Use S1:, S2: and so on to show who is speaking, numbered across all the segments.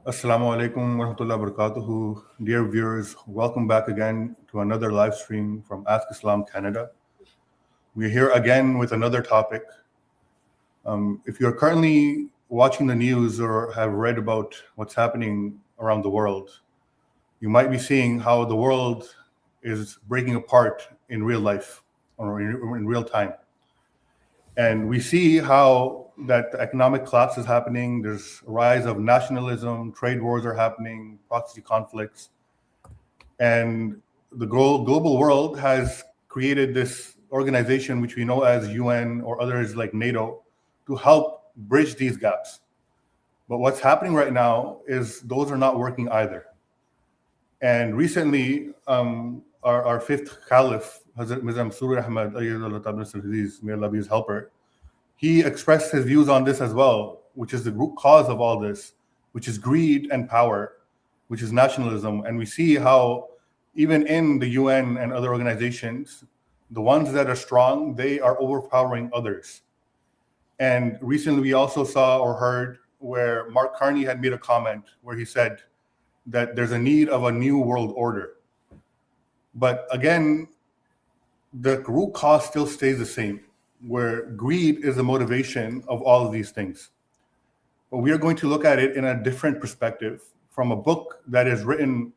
S1: Assalamu alaikum wa rahmatullahi wa barakatuhu. Dear viewers, welcome back again to another live stream from Ask Islam Canada. We're here again with another topic. If you're currently watching the news or have read about what's happening around the world, you might be seeing how the world is breaking apart in real life or in real time. And we see how that the economic collapse is happening. There's a rise of nationalism, trade wars are happening, proxy conflicts. And the global world has created this organization, which we know as UN or others like NATO, to help bridge these gaps. But what's happening right now is those are not working either. And recently, our fifth caliph, Hazrat Mirza Masroor Ahmad, may Allah be his helper, he expressed his views on this as well, which is the root cause of all this, which is greed and power, which is nationalism. And we see how even in the UN and other organizations, the ones that are strong, they are overpowering others. And recently we also saw or heard where Mark Carney had made a comment where he said that there's a need of a new world order. But again, the root cause still stays the same, where greed is the motivation of all of these things. But we are going to look at it in a different perspective from a book that is written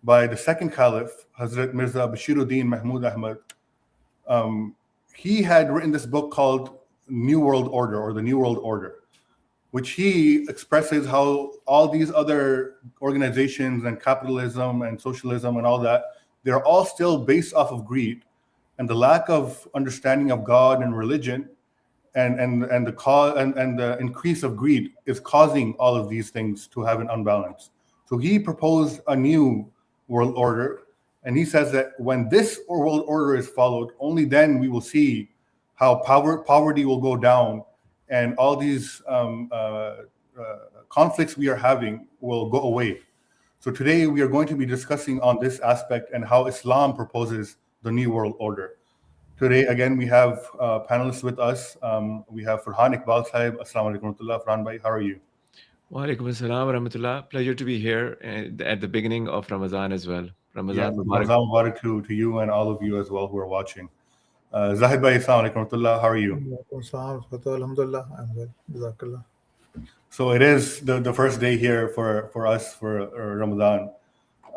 S1: by the second caliph, Hazrat Mirza Bashiruddin Mahmud Ahmad. He had written this book called New World Order or the New World Order, which he expresses how all these other organizations and capitalism and socialism and all that, they're all still based off of greed. And the lack of understanding of God and religion and the increase of greed is causing all of these things to have an unbalance. So he proposed a new world order, and he says that when this world order is followed, only then we will see how poverty will go down, and all these conflicts we are having will go away. So today we are going to be discussing on this aspect and how Islam proposes the new world order. Today, again, we have panelists with us. We have Farhan Iqbal Sahib. Assalamu alaikum warahmatullah. Farhan bhai, how are you?
S2: Wa alaikum assalam wa rahmatullah. Pleasure to be here at the beginning of Ramadan as well.
S1: Yeah,
S2: Ramadan Mubarak.
S1: Ramzan Mubarak to you and all of you as well who are watching. Zahid bhai, assalamu alaikum warahmatullah. How are you?
S3: Alhamdulillah, I'm well. Jazakallah.
S1: So it is the first day here for us for Ramadan.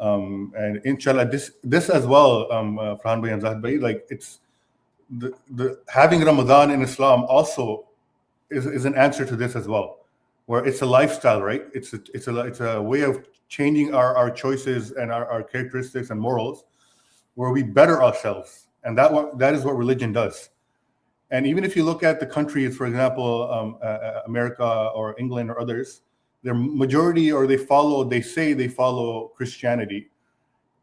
S1: And inshallah, this as well, Farhan bhai and Zahid bhai, like it's the having Ramadan in Islam also is an answer to this as well, where it's a lifestyle, right? It's a way of changing our choices and our characteristics and morals, where we better ourselves, and that is what religion does. And even if you look at the countries, for example, America or England or others, their majority or they say they follow Christianity.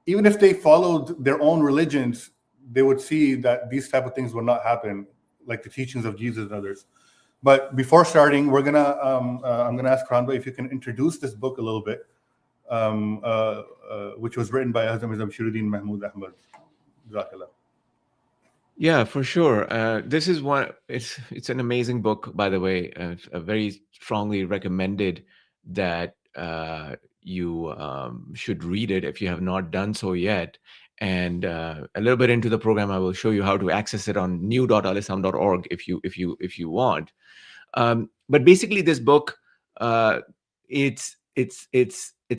S1: Even if they followed their own religions, they would see that these type of things would not happen, like the teachings of Jesus and others. But before starting, I'm gonna ask Kranba if you can introduce this book a little bit, which was written by Hazrat Mirza Bashiruddin Mahmud Ahmad. Jazakallah.
S2: Yeah, for sure. This is one. It's an amazing book, by the way. Very strongly recommended that you should read it if you have not done so yet. And a little bit into the program, I will show you how to access it on new.alislam.org if you want. But basically, this book, it's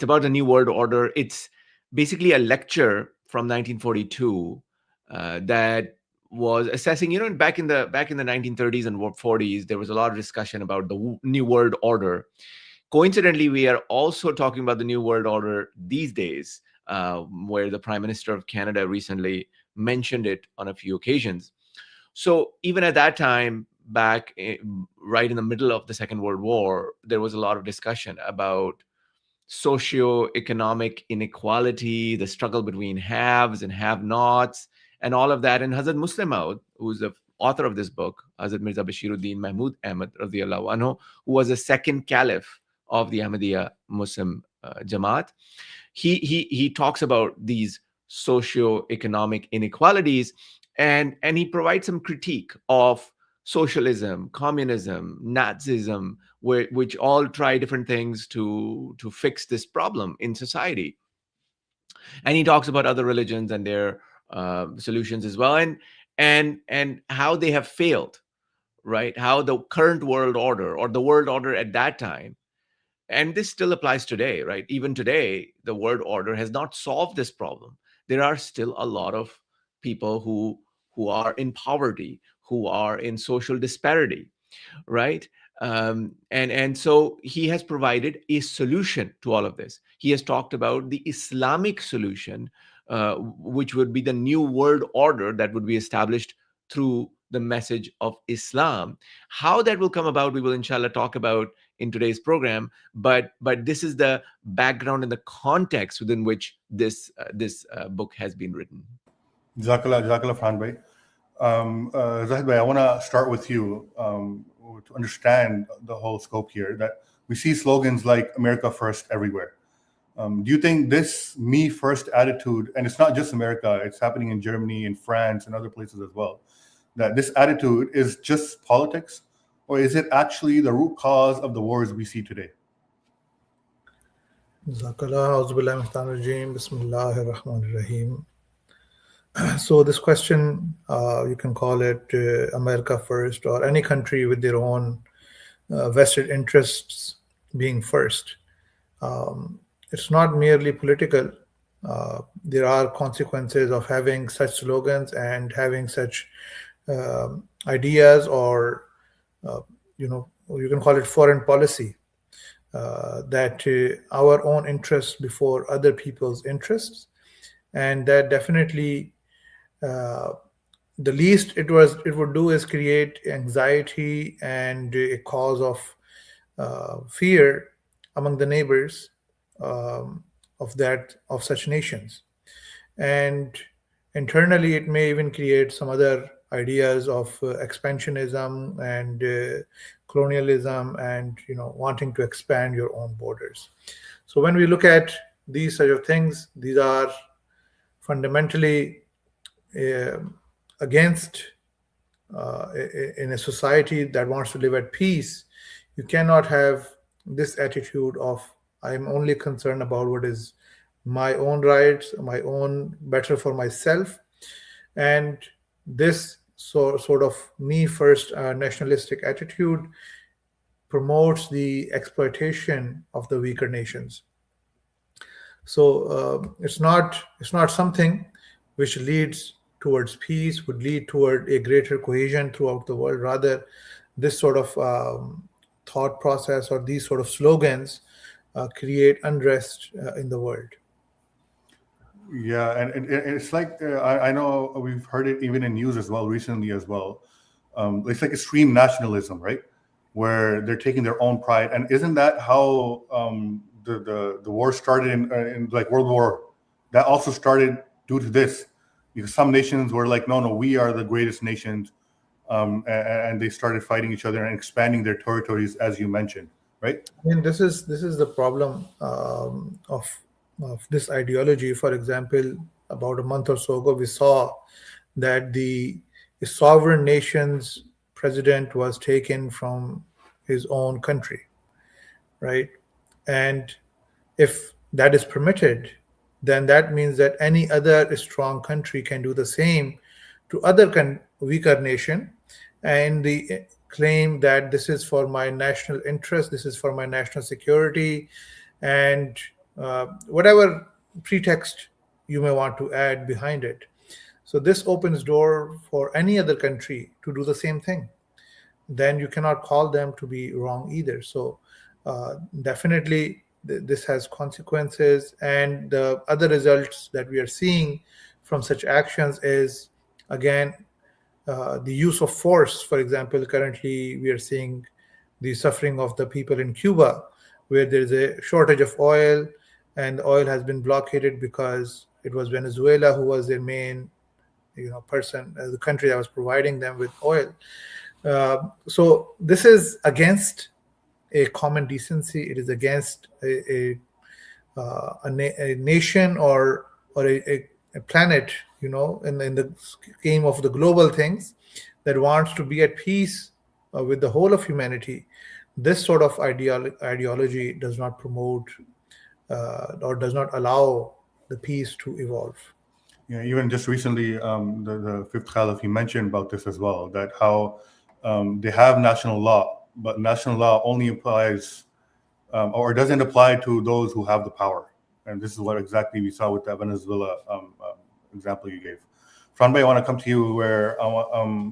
S2: about the new world order. It's basically a lecture from 1942 that was assessing, back in the 1930s and 40s, there was a lot of discussion about the new world order. Coincidentally, we are also talking about the new world order these days, where the Prime Minister of Canada recently mentioned it on a few occasions. So even at that time, right in the middle of the Second World War, there was a lot of discussion about socio-economic inequality, the struggle between haves and have-nots, and all of that. And Hazrat Muslim Maud, who's the author of this book, Hazrat Mirza Bashiruddin Mahmud Ahmad radiallahu anhu, who was the second caliph of the Ahmadiyya Muslim Jamaat, he talks about these socio-economic inequalities, and he provides some critique of socialism, communism, Nazism, which all try different things to fix this problem in society. And he talks about other religions and their solutions as well, and how they have failed, right? How the current world order, or the world order at that time, and this still applies today, right? Even today, the world order has not solved this problem. There are still a lot of people who are in poverty, who are in social disparity, right? And so he has provided a solution to all of this. He has talked about the Islamic solution, which would be the new world order that would be established through the message of Islam. How that will come about, we will inshallah talk about in today's program. But this is the background and the context within which this book has been written.
S1: Jazakallah, Farhan bhai. Zahid bhai, I want to start with you to understand the whole scope here. That we see slogans like "America First" everywhere. Do you think this "me first" attitude, and it's not just America, it's happening in Germany, in France, and other places as well, that this attitude is just politics, or is it actually the root cause of the wars we see today?
S3: Jazakallah, Auzubillahi minash shaitanir rajeem, Bismillahir Rahmanir Rahim. So this question, you can call it America first, or any country with their own vested interests being first. It's not merely political. There are consequences of having such slogans and having such ideas, or you can call it foreign policy, that our own interests before other people's interests, and that definitely the least it would do is create anxiety and a cause of fear among the neighbors of such nations. And internally, it may even create some other ideas of expansionism and colonialism, and wanting to expand your own borders. So when we look at these sort of things, these are fundamentally against in a society that wants to live at peace. You cannot have this attitude of I'm only concerned about what is my own rights, my own better for myself, and this sort of me first nationalistic attitude promotes the exploitation of the weaker nations. So it's not something which leads towards peace, would lead toward a greater cohesion throughout the world. Rather, this sort of thought process or these sort of slogans create unrest in the world.
S1: Yeah, and it's like I know we've heard it even in news as well recently as well. It's like extreme nationalism, right? Where they're taking their own pride, and isn't that how the war started in like World War? That also started due to this, because some nations were like, no, we are the greatest nations, and they started fighting each other and expanding their territories, as you mentioned, right?
S3: I mean, this is the problem of this ideology. For example, about a month or so ago, we saw that the sovereign nation's president was taken from his own country, right? And if that is permitted, then that means that any other strong country can do the same to other weaker nation, and the claim that this is for my national interest, this is for my national security, and whatever pretext you may want to add behind it. So this opens door for any other country to do the same thing. Then you cannot call them to be wrong either. So definitely this has consequences, and the other results that we are seeing from such actions is, again, the use of force. For example, currently we are seeing the suffering of the people in Cuba, where there is a shortage of oil, and the oil has been blockaded because it was Venezuela who was their main person, the country that was providing them with oil. So this is against a common decency. It is against a nation or a planet, in the scheme of the global things, that wants to be at peace with the whole of humanity, this sort of ideology does not promote or does not allow the peace to evolve.
S1: Yeah, even just recently, the fifth caliph, he mentioned about this as well, that how they have national law, but national law only applies or doesn't apply to those who have the power. And this is what exactly we saw with that Venezuela example you gave. Franbay, I want to come to you where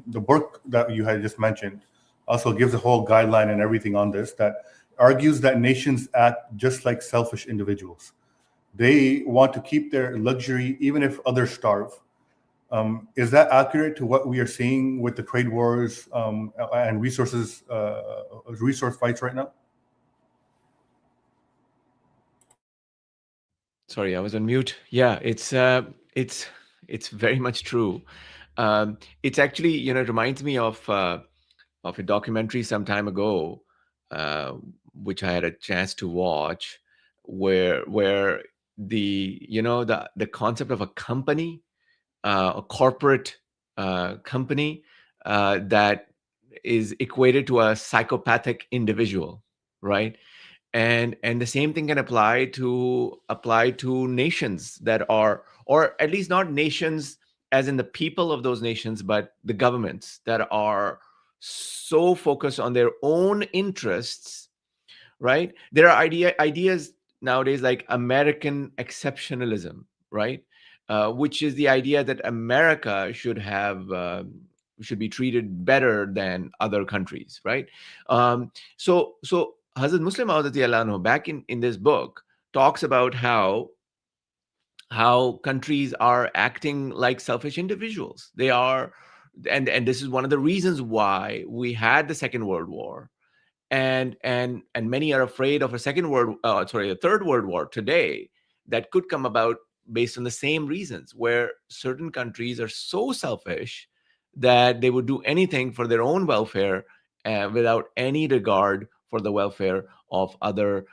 S1: the book that you had just mentioned also gives a whole guideline and everything on this that argues that nations act just like selfish individuals. They want to keep their luxury even if others starve. Is that accurate to what we are seeing with the trade wars and resource fights right now?
S2: Sorry, I was on mute. Yeah, it's very much true. It's actually, it reminds me of a documentary some time ago, which I had a chance to watch, where the concept of a company, a corporate company that is equated to a psychopathic individual, right? And the same thing can apply to nations that are, or at least not nations as in the people of those nations, but the governments that are so focused on their own interests, right? There are ideas nowadays like American exceptionalism, right? Which is the idea that America should be treated better than other countries, right? So Hazrat Muslim Maud anhu, back in this book, talks about how countries are acting like selfish individuals. They are, and this is one of the reasons why we had the Second World War, and many are afraid of a third world war today that could come about based on the same reasons, where certain countries are so selfish that they would do anything for their own welfare without any regard for the welfare of other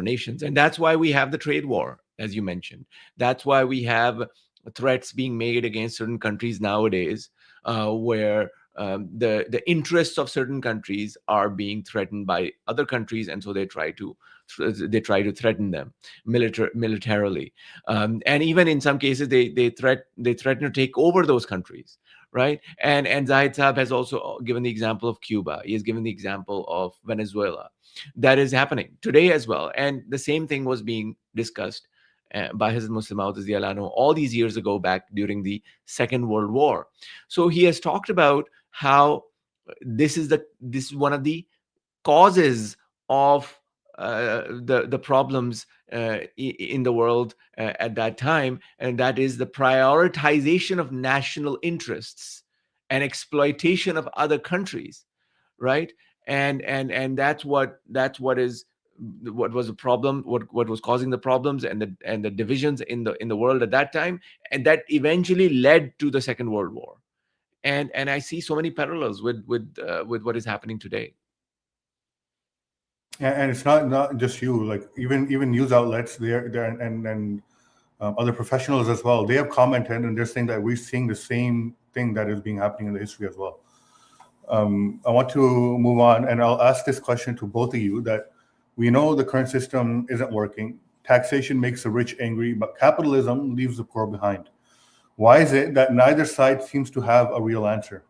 S2: nations. And that's why we have the trade war, as you mentioned. That's why we have threats being made against certain countries nowadays, where the interests of certain countries are being threatened by other countries, and so they try to threaten them militarily, and even in some cases they threaten to take over those countries, right? And Zahid Saab has also given the example of Cuba. He has given the example of Venezuela. That is happening today as well, and the same thing was being discussed by Hazrat Muslim Maud all these years ago, back during the Second World War. So he has talked about how this is one of the causes of the problems in the world at that time, and that is the prioritization of national interests and exploitation of other countries, right? And that's what was the problem, what was causing the problems and the divisions in the world at that time, and that eventually led to the Second World War. And I see so many parallels with what is happening today.
S1: And it's not just you, like even news outlets there and other professionals as well. They have commented and they're saying that we're seeing the same thing that is being happening in the history as well. I want to move on, and I'll ask this question to both of you: that we know the current system isn't working. Taxation makes the rich angry, but capitalism leaves the poor behind. Why is it that neither side seems to have a real answer?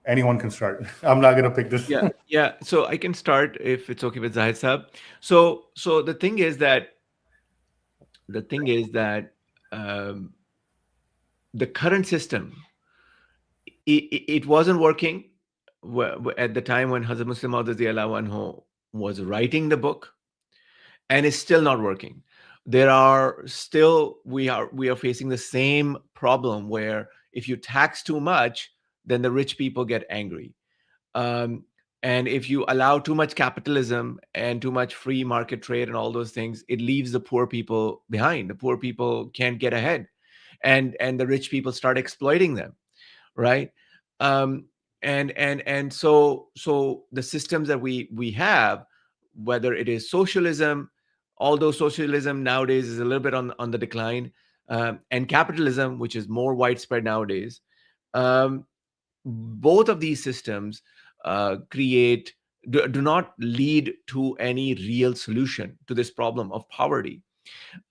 S1: Anyone can start. I'm not going to pick this.
S2: Yeah. So I can start if it's okay with Zahid Saab. So the thing is that the current system, it wasn't working at the time when Hazrat Muslim Maud anhu was writing the book, and it's still not working. We are facing the same problem, where if you tax too much, then the rich people get angry. And if you allow too much capitalism and too much free market trade and all those things, it leaves the poor people behind. The poor people can't get ahead, and the rich people start exploiting them, right? And so the systems that we have, whether it is socialism, although socialism nowadays is a little bit on the decline, and capitalism, which is more widespread nowadays. Both of these systems do not lead to any real solution to this problem of poverty.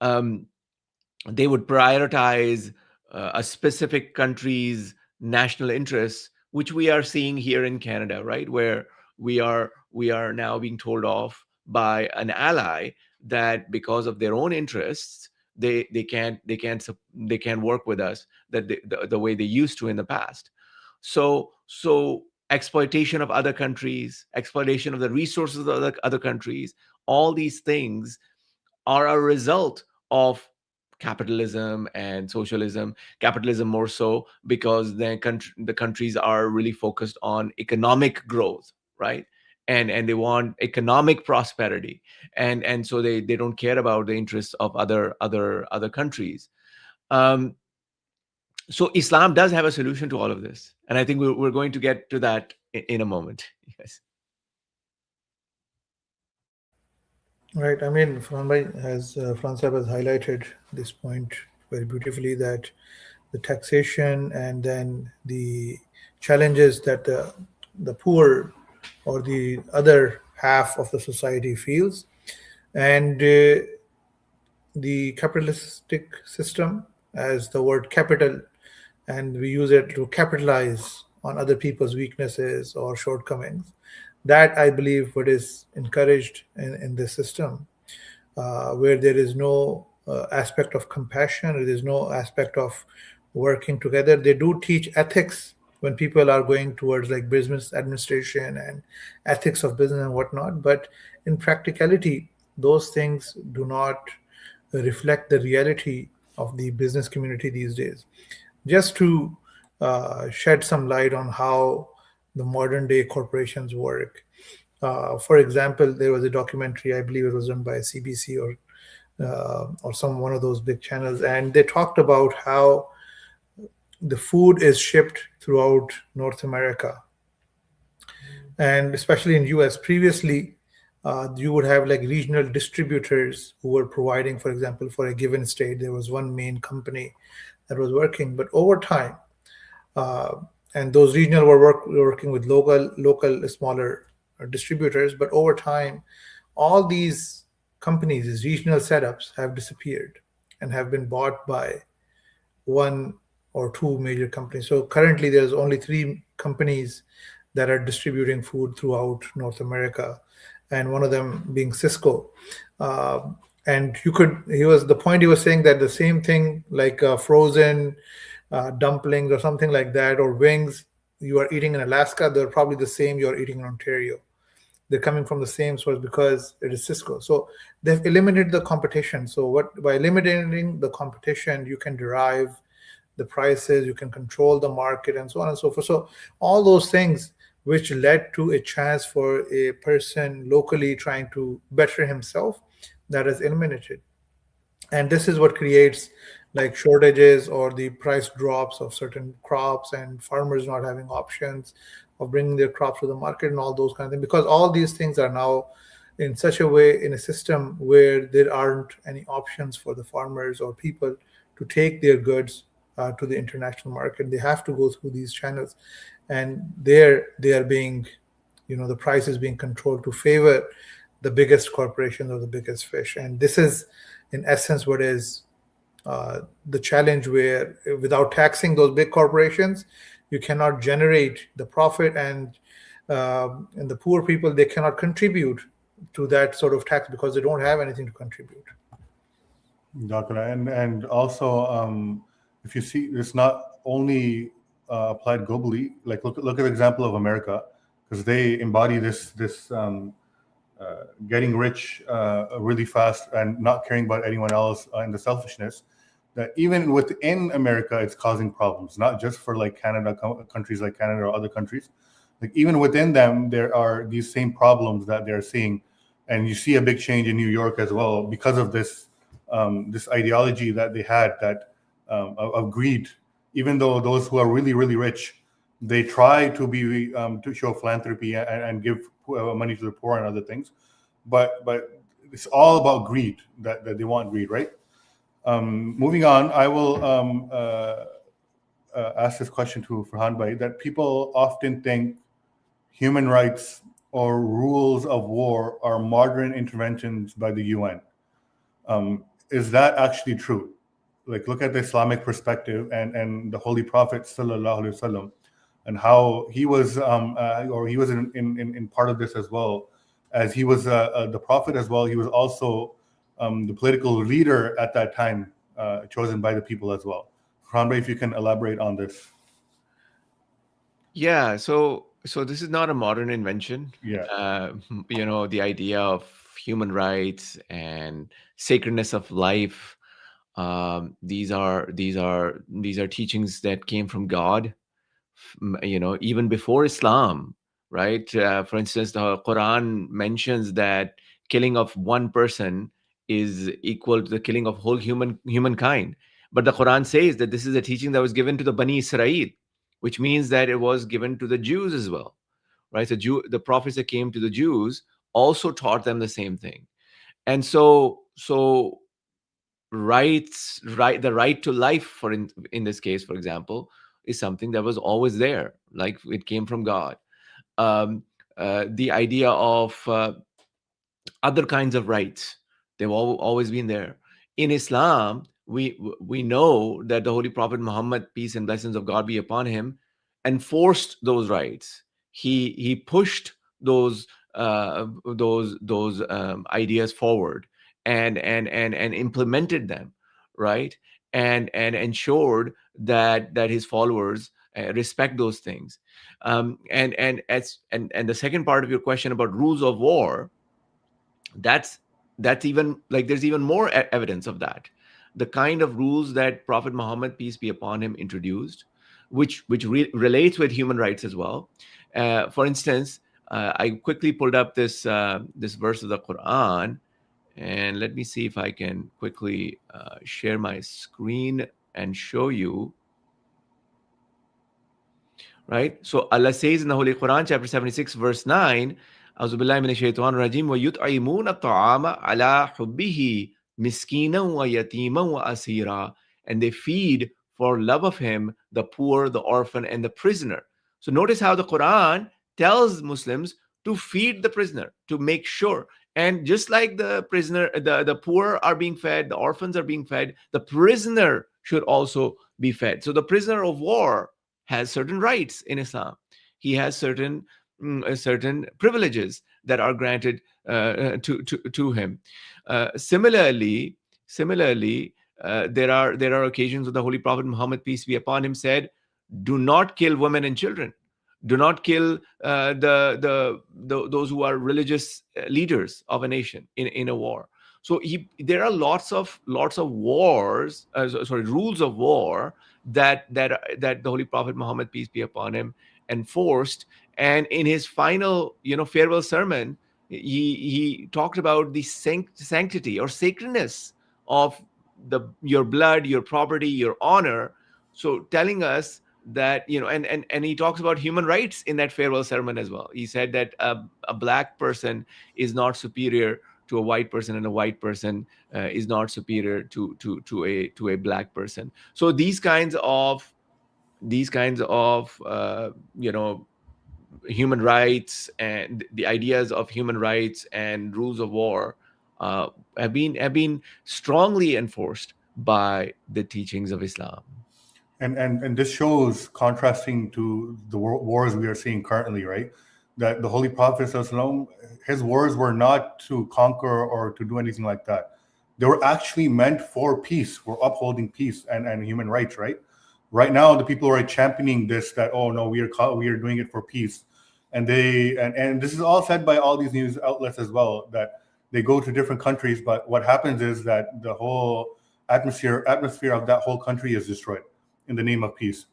S2: They would prioritize a specific country's national interests, which we are seeing here in Canada, right, where we are now being told off by an ally that because of their own interests they can't work with us the way they used to in the past. So exploitation of other countries, exploitation of the resources of other countries, all these things are a result of capitalism and socialism. Capitalism more so because the countries are really focused on economic growth, right? And they want economic prosperity, and so they don't care about the interests of other countries. So Islam does have a solution to all of this, and I think we're going to get to that in a moment. Yes.
S3: Right. I mean, Fransab has highlighted this point very beautifully, that the taxation and then the challenges that the poor or the other half of the society feels, and the capitalistic system, as the word capital, and we use it to capitalize on other people's weaknesses or shortcomings. That, I believe, what is encouraged in this system, where there is no aspect of compassion, there is no aspect of working together. They do teach ethics when people are going towards like business administration and ethics of business and whatnot, but in practicality, those things do not reflect the reality of the business community these days. Just to shed some light on how the modern day corporations work. For example, there was a documentary, I believe it was done by CBC or some one of those big channels, and they talked about how the food is shipped throughout North America, and especially in US. Previously, you would have like regional distributors who were providing, for example, for a given state, there was one main company that was working. But over time, and those regional were working with local smaller distributors. But over time, all these companies, these regional setups, have disappeared and have been bought by one or two major companies. So currently, there's only three companies that are distributing food throughout North America, and one of them being Cisco. And the point he was saying that the same thing like frozen dumplings or something like that, or wings you are eating in Alaska, they're probably the same you are eating in Ontario. They're coming from the same source because it is Cisco. So they've eliminated the competition. So by eliminating the competition, you can derive the prices, you can control the market, and so on and so forth. So all those things which led to a chance for a person locally trying to better himself, that is eliminated. And this is what creates like shortages or the price drops of certain crops, and farmers not having options of bringing their crops to the market and all those kind of things, because all these things are now in such a way in a system where there aren't any options for the farmers or people to take their goods to the international market. They have to go through these channels, and there they are being, the price is being controlled to favor the biggest corporations or the biggest fish. And this is in essence what is the challenge, where without taxing those big corporations, you cannot generate the profit, and the poor people, they cannot contribute to that sort of tax because they don't have anything to contribute.
S1: Dr. And also, if you see, it's not only applied globally. Like look at the example of America, because they embody this getting rich really fast and not caring about anyone else, and the selfishness that even within America it's causing problems, not just for like Canada, countries like Canada or other countries. Like even within them, there are these same problems that they're seeing, and you see a big change in New York as well because of this this ideology that they had of greed. Even though those who are really rich, they try to be to show philanthropy and give money to the poor and other things, but it's all about greed. That they want greed, right? Moving on, I will ask this question to Farhan Bhai, that people often think human rights or rules of war are modern interventions by the UN. Is that actually true? Like, look at the Islamic perspective and the Holy Prophet sallallahu alaihi wasallam, and how he was, or he was in part of this as well, as he was the Prophet as well. He was also the political leader at that time, chosen by the people as well. Farhan, if you can elaborate on this.
S2: Yeah, so this is not a modern invention.
S1: Yeah.
S2: The idea of human rights and sacredness of life. These are teachings that came from God. Even before Islam, right? For instance, the Quran mentions that killing of one person is equal to the killing of whole humankind. But the Quran says that this is a teaching that was given to the Bani Israel, which means that it was given to the Jews as well, right? The prophets that came to the Jews also taught them the same thing. And so the right to life, in this case, for example, is something that was always there, like it came from God. The idea of other kinds of rights, they've always been there. In Islam, we know that the Holy Prophet Muhammad, peace and blessings of God be upon him, enforced those rights. He pushed those ideas forward, and implemented them, right? And ensured that his followers respect those things. And the second part of your question about rules of war, that's even, like, there's even more evidence of that. The kind of rules that Prophet Muhammad, peace be upon him, introduced, which relates with human rights as well. For instance, I quickly pulled up this verse of the Quran, and let me see if I can quickly share my screen and show you. Right? So Allah says in the Holy Quran, chapter 76, verse 9, أعوذ بالله من الشيطان الرجيم ويطعمون الطعام على حبه مسكينا ويتيما وأسيرا, and they feed for love of him the poor, the orphan, and the prisoner. So notice how the Quran tells Muslims to feed the prisoner, to make sure. And just like the prisoner, the poor are being fed, the orphans are being fed, the prisoner should also be fed. So the prisoner of war has certain rights in Islam. He has certain privileges that are granted to him. Similarly, there are occasions when the Holy Prophet Muhammad, peace be upon him, said, "Do not kill women and children. Do not kill those who are religious leaders of a nation in a war." So there are lots of wars, rules of war that the Holy Prophet Muhammad, peace be upon him, enforced. And in his final farewell sermon, he talked about the sanctity or sacredness of your blood, your property, your honor. So telling us that, and he talks about human rights in that farewell sermon as well. He said that a black person is not superior to a white person, and a white person is not superior to a black person. So these kinds of human rights, and the ideas of human rights and rules of war have been strongly enforced by the teachings of Islam.
S1: And this shows, contrasting to the wars we are seeing currently, right? That the Holy Prophet ﷺ, his wars were not to conquer or to do anything like that. They were actually meant for peace, for upholding peace and human rights, right? Right now, the people are championing this, that, oh no, we are doing it for peace. And this is all said by all these news outlets as well, that they go to different countries, but what happens is that the whole atmosphere of that whole country is destroyed in the name of peace.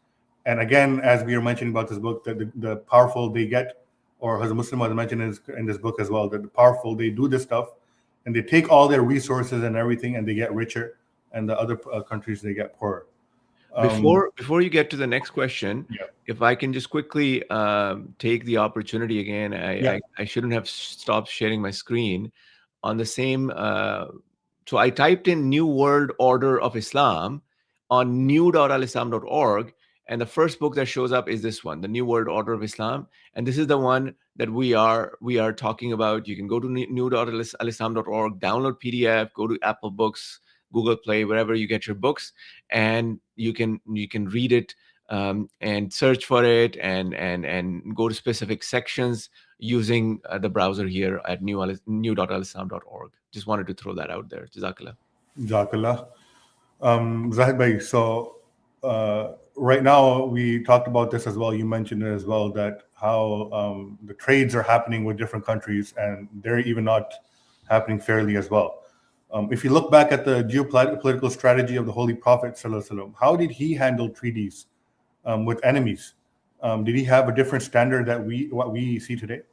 S1: And again, as we are mentioning about this book, that the powerful, they get, or as a Muslim was mentioned in this book as well, that the powerful, they do this stuff and they take all their resources and everything, and they get richer, and the other countries, they get poorer.
S2: Before you get to the next question,
S1: Yeah.
S2: if I can just quickly take the opportunity again, I shouldn't have stopped sharing my screen on the same So I typed in New World Order of Islam on new.alislam.org, and the first book that shows up is this one, The New World Order of Islam. And this is the one that we are talking about. You can go to new.alislam.org, download PDF, go to Apple Books, Google Play, wherever you get your books, and you can read it and search for it and go to specific sections using the browser here at new.alislam.org. Just wanted to throw that out there. Jazakallah.
S1: Jazakallah. Zahid Bhai, so right now we talked about this as well. You mentioned it as well, that how the trades are happening with different countries and they're even not happening fairly as well. If you look back at the geopolitical strategy of the Holy Prophet ﷺ, how did he handle treaties with enemies? Did he have a different standard that what we see today?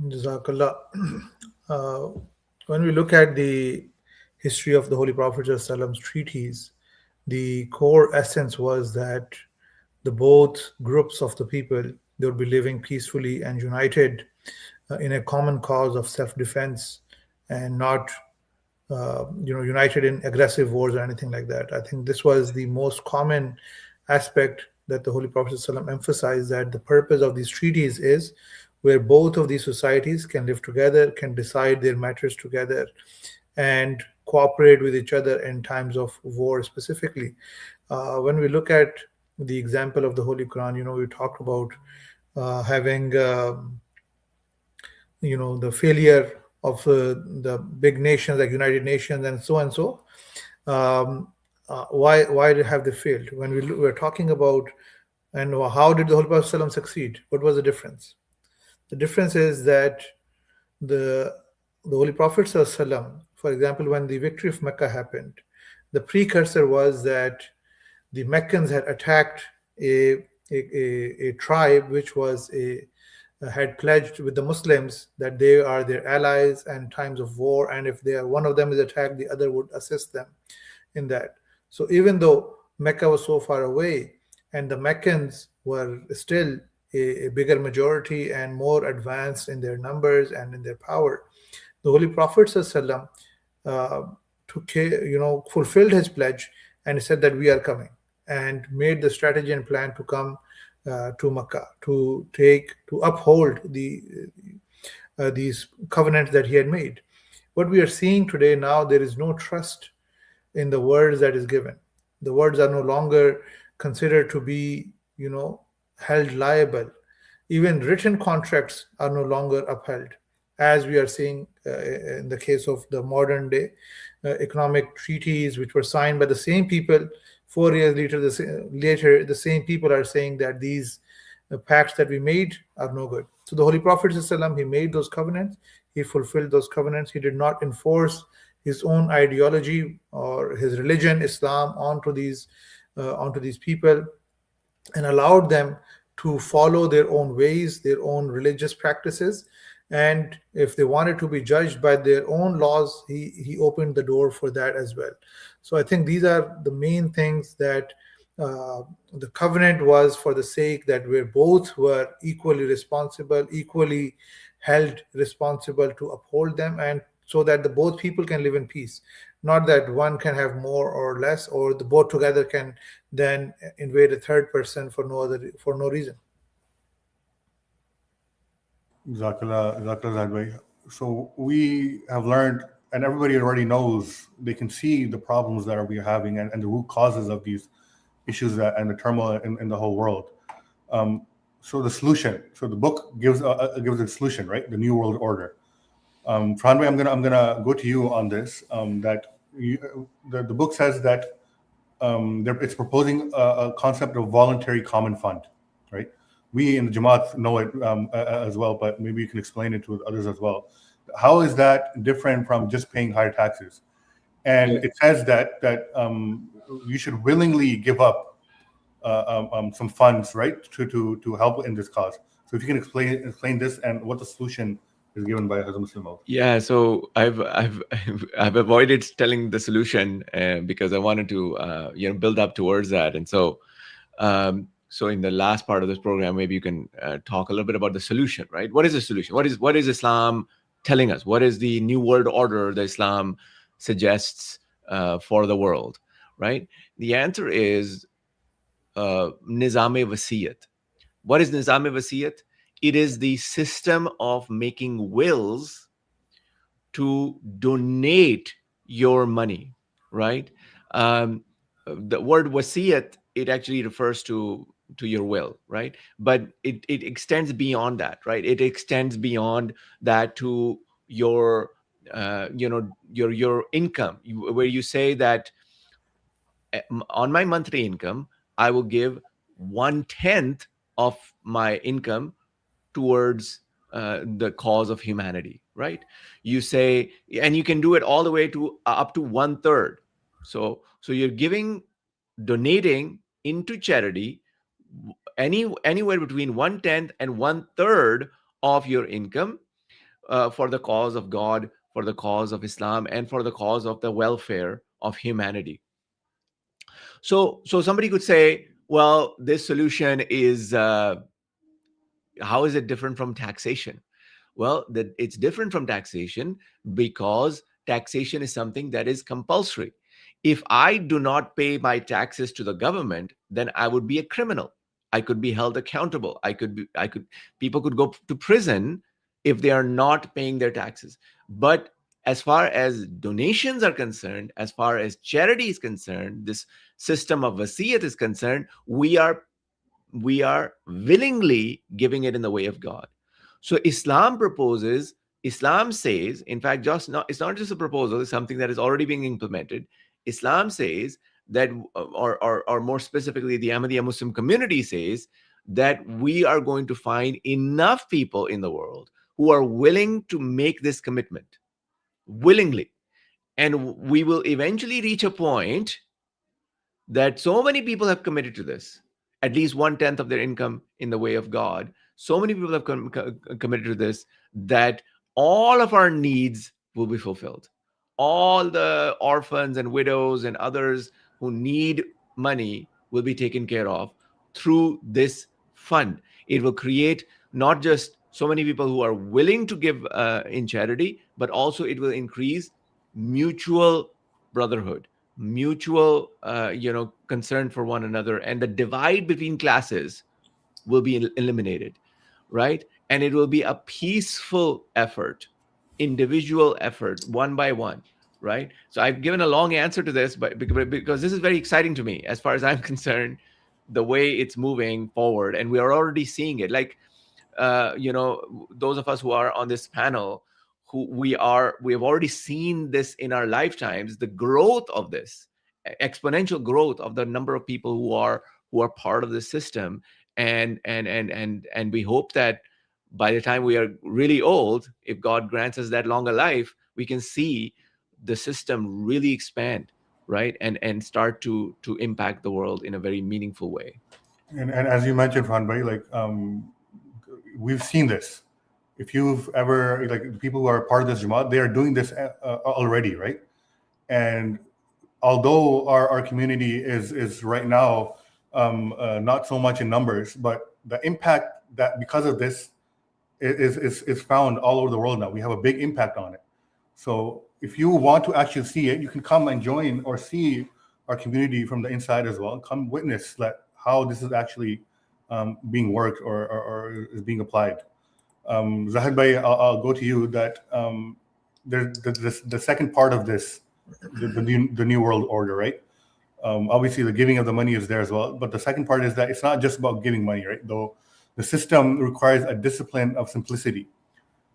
S3: Jazakallah. When we look at the history of the Holy Prophet's treaties, the core essence was that the both groups of the people, they would be living peacefully and united in a common cause of self-defense, and not united in aggressive wars or anything like that. I think this was the most common aspect that the Holy Prophet ﷺ emphasized, that the purpose of these treaties is where both of these societies can live together, can decide their matters together, and cooperate with each other in times of war specifically. When we look at the example of the Holy Quran, we talked about having the failure of the big nations like United Nations and so and so. Why have they failed? When we're talking about, and how did the Holy Prophet ﷺ succeed? What was the difference? The difference is that the Holy Prophet ﷺ, for example, when the victory of Mecca happened, the precursor was that the Meccans had attacked a tribe which had pledged with the Muslims that they are their allies in times of war, and if one of them is attacked, the other would assist them in that. So even though Mecca was so far away and the Meccans were still a bigger majority and more advanced in their numbers and in their power, the Holy Prophet ﷺ fulfilled his pledge, and he said that we are coming, and made the strategy and plan to come to Makkah to uphold these covenants that he had made. What we are seeing today now, there is no trust in the words that is given. The words are no longer considered to be held liable. Even written contracts are no longer upheld, as we are seeing in the case of the modern day economic treaties, which were signed by the same people. 4 years later, the same people are saying that these pacts that we made are no good. So the Holy Prophet ﷺ, he made those covenants, he fulfilled those covenants. He did not enforce his own ideology or his religion, Islam, onto these people, and allowed them to follow their own ways, their own religious practices. And if they wanted to be judged by their own laws, he opened the door for that as well. So I think these are the main things, that the covenant was for the sake that we both were equally responsible, equally held responsible to uphold them, and so that the both people can live in peace. Not that one can have more or less, or the both together can then invade a third person for no reason.
S1: Jazakallah. So we have learned, and everybody already knows, they can see the problems that we're having and the root causes of these issues and the turmoil in the whole world. So the solution. So the book gives a solution, right? The New World Order. Franway, I'm gonna go to you on this. The book says that it's proposing a concept of voluntary common fund, right? We in the Jamaat know it as well, but maybe you can explain it to others as well. How is that different from just paying higher taxes? And it says that you should willingly give up some funds, right, to help in this cause. So if you can explain this and what the solution is given by Hazrat Muslim Maud.
S2: Yeah, so I've avoided telling the solution because I wanted to build up towards that, and so in the last part of this program, maybe you can talk a little bit about the solution, right? What is the solution? What is Islam telling us? What is the new world order that Islam suggests for the world, right? The answer is nizam-e wasiyat. What is nizam-e wasiyat? It is the system of making wills to donate your money, right? Um, the word wasiyat, it actually refers to your will, right? But it extends beyond that, right? It extends beyond that to your your income, where you say that on my monthly income, I will give 1/10 of my income towards the cause of humanity, right? You say, and you can do it all the way to up to 1/3. So you're donating into charity anywhere between 1/10 and 1/3 of your income for the cause of God, for the cause of Islam, and for the cause of the welfare of humanity. So somebody could say, well, this solution is how is it different from taxation? Well, it's different from taxation because taxation is something that is compulsory. If I do not pay my taxes to the government, then I would be a criminal. I could be held accountable. People could go to prison if they are not paying their taxes. But as far as donations are concerned, as far as charity is concerned, this system of wasiyat is concerned, we are willingly giving it in the way of God. So Islam says, in fact, it's not just a proposal, it's something that is already being implemented. Islam says that, or more specifically, the Ahmadiyya Muslim community says that we are going to find enough people in the world who are willing to make this commitment willingly. And we will eventually reach a point that so many people have committed to this, at least 1/10 of their income in the way of God. So many people have committed to this that all of our needs will be fulfilled. All the orphans and widows and others who need money will be taken care of through this fund. It will create not just so many people who are willing to give in charity, but also it will increase mutual brotherhood, mutual concern for one another, and the divide between classes will be eliminated, right? And it will be a peaceful effort, individual effort, one by one, right? So I've given a long answer to this, but because this is very exciting to me as far as I'm concerned, the way it's moving forward, and we are already seeing it. Like those of us who are on this panel, we have already seen this in our lifetimes, the growth of this, exponential growth of the number of people who are part of the system. And we hope that by the time we are really old, if God grants us that longer life, we can see the system really expand, right? And start to impact the world in a very meaningful way.
S1: And as you mentioned, Franbhai, like we've seen this. If you've ever, like, people who are part of this Jamaat, they are doing this already, right? And although our community is right now not so much in numbers, but the impact that because of this is found all over the world now. We have a big impact on it. So if you want to actually see it, you can come and join or see our community from the inside as well. Come witness how this is actually being worked or is being applied. Zahid Bhai, I'll go to you. That there's the second part of this, the new world order, right? Obviously, the giving of the money is there as well, but the second part is that it's not just about giving money, right? Though the system requires a discipline of simplicity.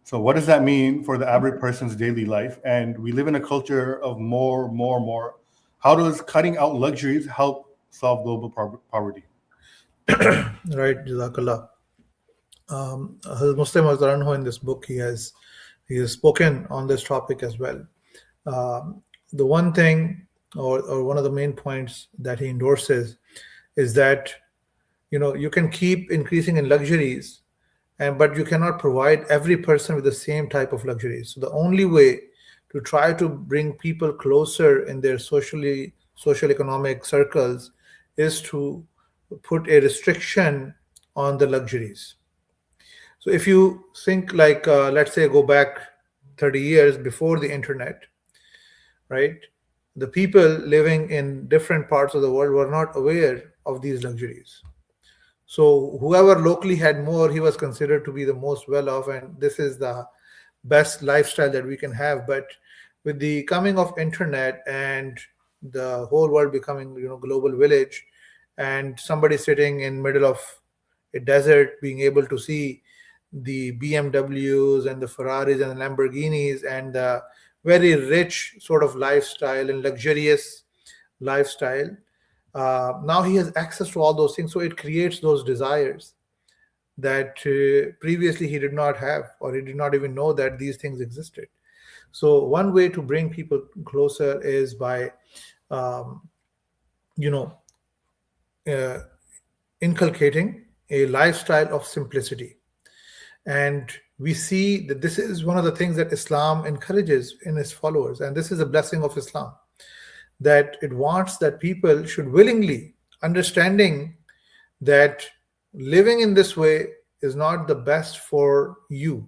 S1: So what does that mean for the average person's daily life? And we live in a culture of more. How does cutting out luxuries help solve global poverty?
S3: Right, Jazakallah. Muslim Azharanho, in this book, he has spoken on this topic as well. The one thing, or one of the main points that he endorses, is that you can keep increasing in luxuries, but you cannot provide every person with the same type of luxuries. So the only way to try to bring people closer in their social economic circles is to put a restriction on the luxuries. So if you think, like, let's say, go back 30 years before the internet, right? The people living in different parts of the world were not aware of these luxuries. So whoever locally had more, he was considered to be the most well off, and this is the best lifestyle that we can have. But with the coming of internet and the whole world becoming, global village, and somebody sitting in middle of a desert being able to see the BMWs and the Ferraris and the Lamborghinis and the very rich sort of lifestyle and luxurious lifestyle, now he has access to all those things, so it creates those desires that previously he did not have, or he did not even know that these things existed. So one way to bring people closer is by um, you know uh, inculcating a lifestyle of simplicity. And we see that this is one of the things that Islam encourages in its followers, and this is a blessing of Islam, that it wants that people should willingly, understanding that living in this way is not the best for you.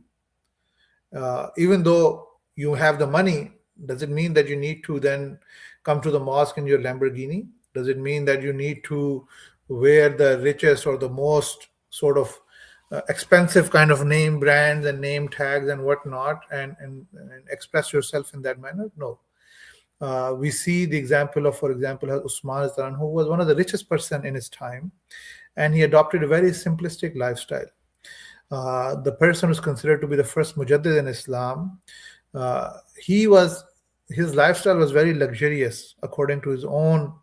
S3: Even though you have the money, does it mean that you need to then come to the mosque in your Lamborghini? Does it mean that you need to wear the richest or the most sort of expensive kind of name brands and name tags and whatnot, and express yourself in that manner? No. We see the example of, for example, Usman, who was one of the richest person in his time, and he adopted a very simplistic lifestyle. The person who's considered to be the first mujaddid in Islam, he was his lifestyle was very luxurious according to his own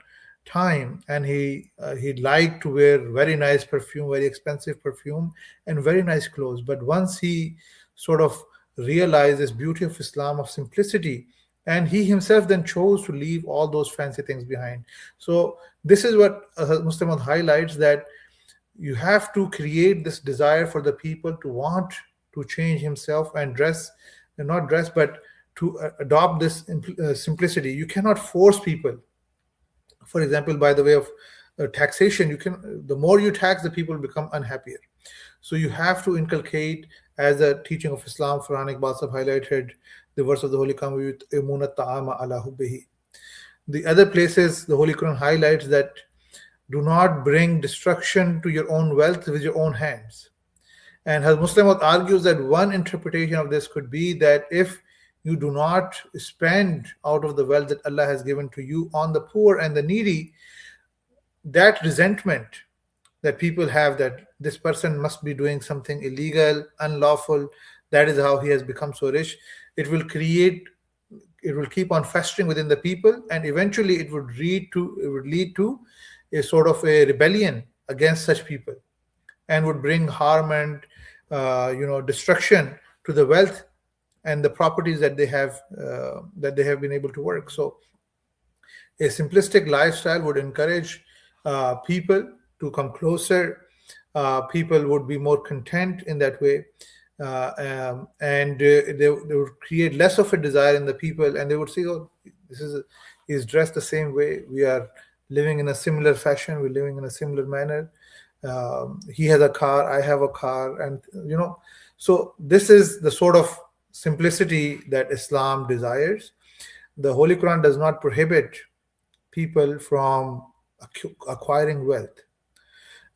S3: time, and he liked to wear very nice perfume, very expensive perfume, and very nice clothes. But once he sort of realized this beauty of Islam, of simplicity, and he himself then chose to leave all those fancy things behind. So this is what Muslim highlights, that you have to create this desire for the people to want to change himself and dress, and not dress, but to adopt this simplicity. You cannot force people. For example, by the way of taxation, the more you tax, the people become unhappier. So you have to inculcate, as the teaching of Islam, Quranic Basab highlighted the verse of the Holy Quran, "Imuna ta'ama ala hubbihi." The other places, the Holy Quran highlights that do not bring destruction to your own wealth with your own hands. And Hazrat Muslim argues that one interpretation of this could be that if you do not spend out of the wealth that Allah has given to you on the poor and the needy, that resentment that people have, that this person must be doing something illegal, unlawful, that is how he has become so rich, it will keep on festering within the people, and eventually it would lead to a sort of a rebellion against such people, and would bring harm and destruction to the wealth and the properties that they have been able to work. So a simplistic lifestyle would encourage people to come closer. People would be more content in that way, and they would create less of a desire in the people, and they would say, "Oh, he's dressed the same way. We are living in a similar fashion. We're living in a similar manner. He has a car. I have a car," and So this is the sort of simplicity that Islam desires. The Holy Quran does not prohibit people from acquiring wealth,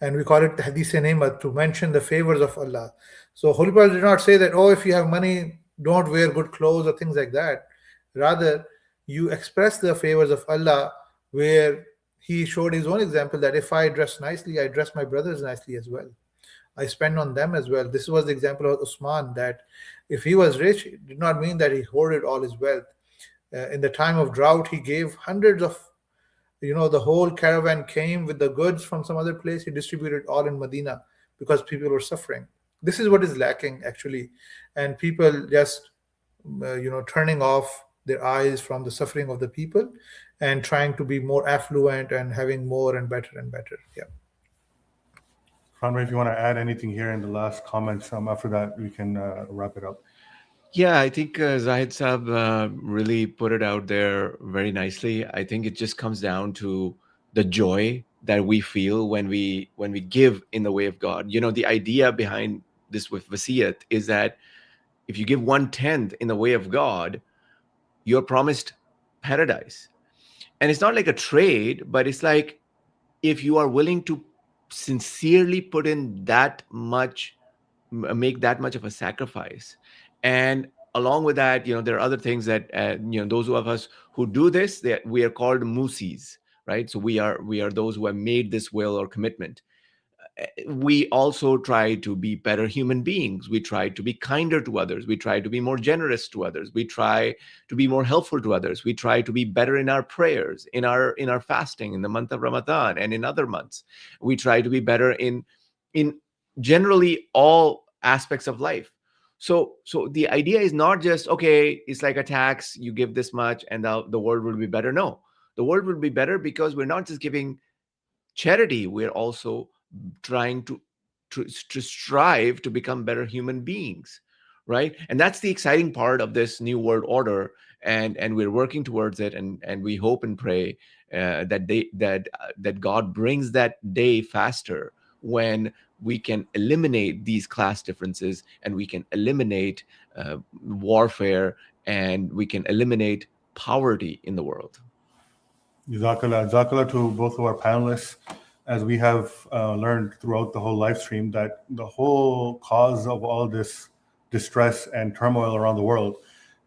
S3: and we call it hadith nemat, to mention the favors of Allah. So Holy Quran did not say that, oh, if you have money, don't wear good clothes or things like that. Rather, you express the favors of Allah, where he showed his own example, that if I dress nicely, I dress my brothers nicely as well. I spend on them as well. This was the example of Usman, that if he was rich, it did not mean that he hoarded all his wealth. In the time of drought, he gave hundreds of, the whole caravan came with the goods from some other place. He distributed all in Medina because people were suffering. This is what is lacking, actually. And people just, turning off their eyes from the suffering of the people and trying to be more affluent and having more and better and better. Yeah.
S1: Conway, if you want to add anything here in the last comments, after that we can wrap it up.
S2: Yeah, I think Zahid Saab really put it out there very nicely. I think it just comes down to the joy that we feel when we give in the way of God. The idea behind this with wasiyat is that if you give 1/10 in the way of God, you're promised paradise. And it's not like a trade, but it's like if you are willing to sincerely put in that much, make that much of a sacrifice. And along with that, there are other things that, those of us who do this, we are called musis, right? So we are those who have made this will or commitment. We also try to be better human beings. We try to be kinder to others. We try to be more generous to others. We try to be more helpful to others. We try to be better in our prayers, in our fasting in the month of Ramadan and in other months. We try to be better in generally all aspects of life. So the idea is not just, okay, it's like a tax, you give this much and the world will be better. No, the world will be better because we're not just giving charity, we're also trying to strive to become better human beings, right? And that's the exciting part of this new world order, and we're working towards it, and we hope and pray that God brings that day faster when we can eliminate these class differences, and we can eliminate warfare, and we can eliminate poverty in the world.
S1: Jazakallah to both of our panelists. As we have learned throughout the whole live stream, that the whole cause of all this distress and turmoil around the world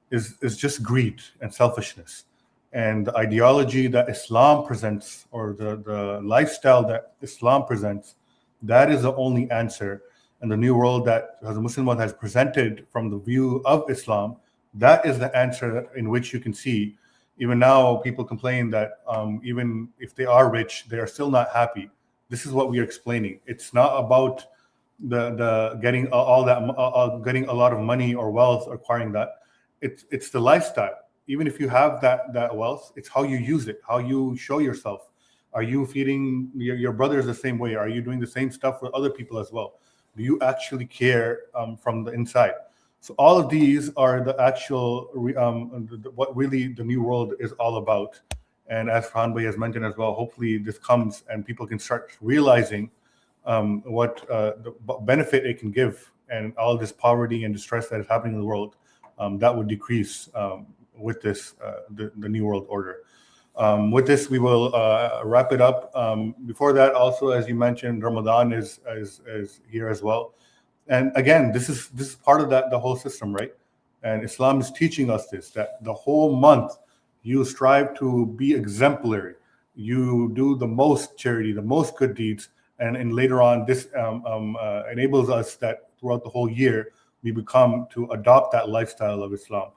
S1: is just greed and selfishness. And the ideology that Islam presents, or the lifestyle that Islam presents, that is the only answer. And the new world that Hazrat Muslim has presented from the view of Islam, that is the answer in which you can see. Even now, people complain that even if they are rich, they are still not happy. This is what we are explaining. It's not about the getting all that, getting a lot of money or wealth, acquiring that. It's the lifestyle. Even if you have that wealth, it's how you use it, how you show yourself. Are you feeding your brothers the same way? Are you doing the same stuff for other people as well? Do you actually care from the inside? So all of these are the actual, what really the new world is all about. And as Farhan Bhai has mentioned as well, hopefully this comes and people can start realizing what the benefit it can give, and all this poverty and distress that is happening in the world, that would decrease with this, the new world order. With this, we will wrap it up. Before that, also, as you mentioned, Ramadan is here as well. And again, this is part of the whole system, right? And Islam is teaching us this, that the whole month you strive to be exemplary. You do the most charity, the most good deeds, and later on, this enables us that throughout the whole year we become to adopt that lifestyle of Islam.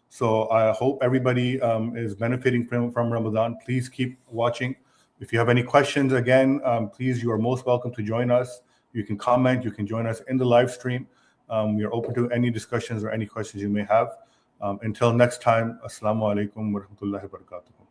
S1: So I hope everybody is benefiting from Ramadan. Please keep watching. If you have any questions, again, please, you are most welcome to join us. You can comment, you can join us in the live stream. We are open to any discussions or any questions you may have. Until next time, Assalamu alaikum wa rahmatullahi wa barakatuh.